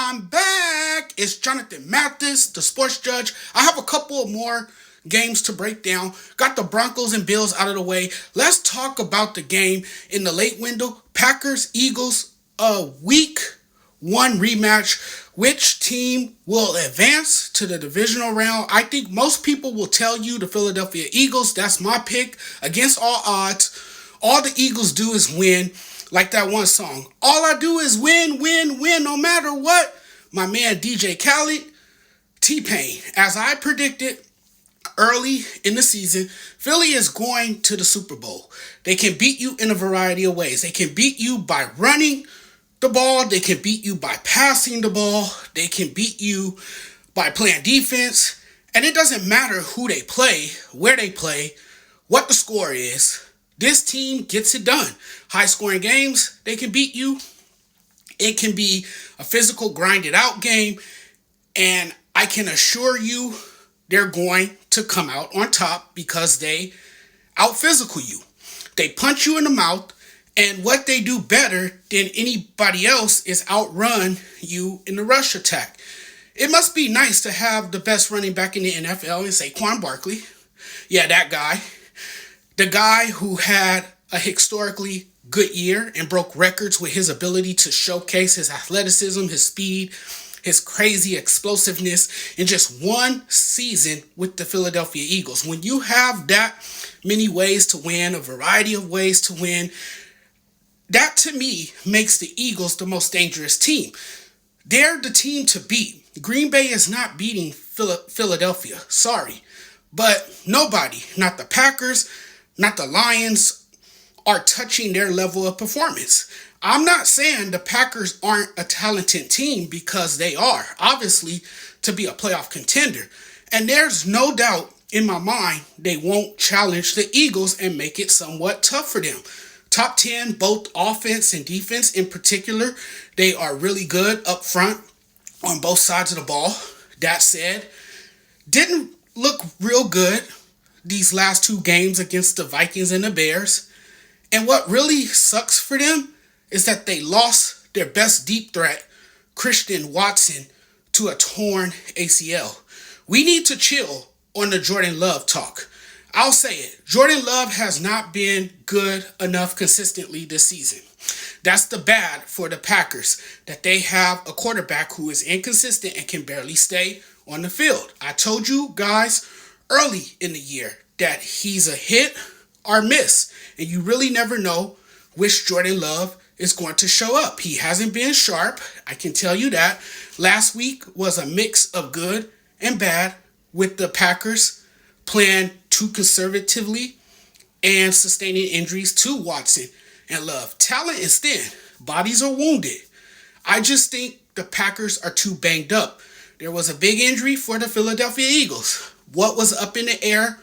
I'm back. It's Jonathan Mathis, the sports judge. I have a couple of more games to break down. Got the Broncos and Bills out of the way. Let's talk about the game in the late window. Packers, Eagles, a week one rematch. Which team will advance to the divisional round? I think most people will tell you the Philadelphia Eagles. That's my pick against all odds. All the Eagles do is win. Like that one song. All I do is win, win, win, no matter what. My man DJ Khaled, T-Pain. As I predicted early in the season, Philly is going to the Super Bowl. They can beat you in a variety of ways. They can beat you by running the ball. They can beat you by passing the ball. They can beat you by playing defense. And it doesn't matter who they play, where they play, what the score is. This team gets it done. High-scoring games, they can beat you. It can be a physical, grinded-out game. And I can assure you they're going to come out on top because they out-physical you. They punch you in the mouth. And what they do better than anybody else is outrun you in the rush attack. It must be nice to have the best running back in the NFL and Saquon Barkley. Yeah, that guy. The guy who had a historically good year and broke records with his ability to showcase his athleticism, his speed, his crazy explosiveness in just one season with the Philadelphia Eagles. When you have that many ways to win, a variety of ways to win, that to me makes the Eagles the most dangerous team. They're the team to beat. Green Bay is not beating Philadelphia. Sorry. But nobody, not the Packers, not the Lions, are touching their level of performance. I'm not saying the Packers aren't a talented team because they are, obviously, to be a playoff contender. And there's no doubt in my mind they won't challenge the Eagles and make it somewhat tough for them. Top 10, both offense and defense in particular. They are really good up front on both sides of the ball. That said, didn't look real good these last two games against the Vikings and the Bears. And what really sucks for them is that they lost their best deep threat, Christian Watson, to a torn ACL. We need to chill on the Jordan Love talk. I'll say it. Jordan Love has not been good enough consistently this season. That's the bad for the Packers, that they have a quarterback who is inconsistent and can barely stay on the field. I told you guys early in the year that he's a hit or miss, and you really never know which Jordan Love is going to show up. He hasn't been sharp, I can tell you that. Last week was a mix of good and bad with the Packers playing too conservatively and sustaining injuries to Watson and Love. Talent is thin. Bodies are wounded. I just think the Packers are too banged up. There was a big injury for the Philadelphia Eagles. What was up in the air,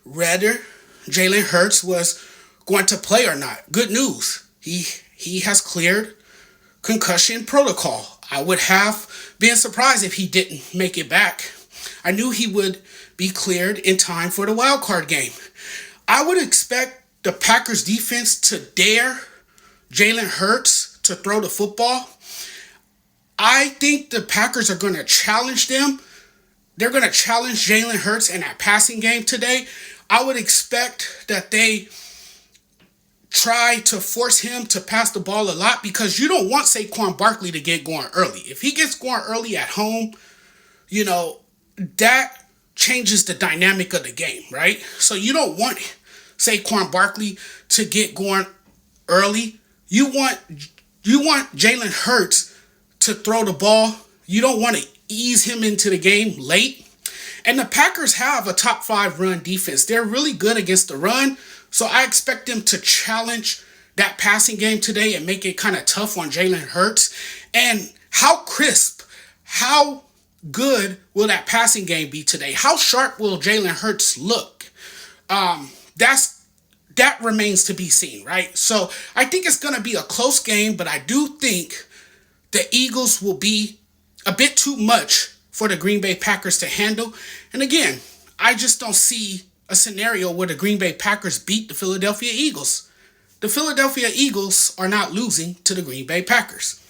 whether Jalen Hurts was going to play or not. Good news. He has cleared concussion protocol. I would have been surprised if he didn't make it back. I knew he would be cleared in time for the Wildcard game. I would expect the Packers defense to dare Jalen Hurts to throw the football. I think the Packers are going to challenge them. They're going to challenge Jalen Hurts in that passing game today. I would expect that they try to force him to pass the ball a lot because you don't want Saquon Barkley to get going early. If he gets going early at home, that changes the dynamic of the game, right? So you don't want Saquon Barkley to get going early. You want Jalen Hurts to throw the ball. You don't want to ease him into the game late. And the Packers have a top 5 run defense. They're really good against the run. So I expect them to challenge that passing game today and make it kind of tough on Jalen Hurts. And how crisp, how good will that passing game be today? How sharp will Jalen Hurts look? That remains to be seen, right? So I think it's going to be a close game, but I do think the Eagles will be a bit too much for the Green Bay Packers to handle. And again, I just don't see a scenario where the Green Bay Packers beat the Philadelphia Eagles. The Philadelphia Eagles are not losing to the Green Bay Packers.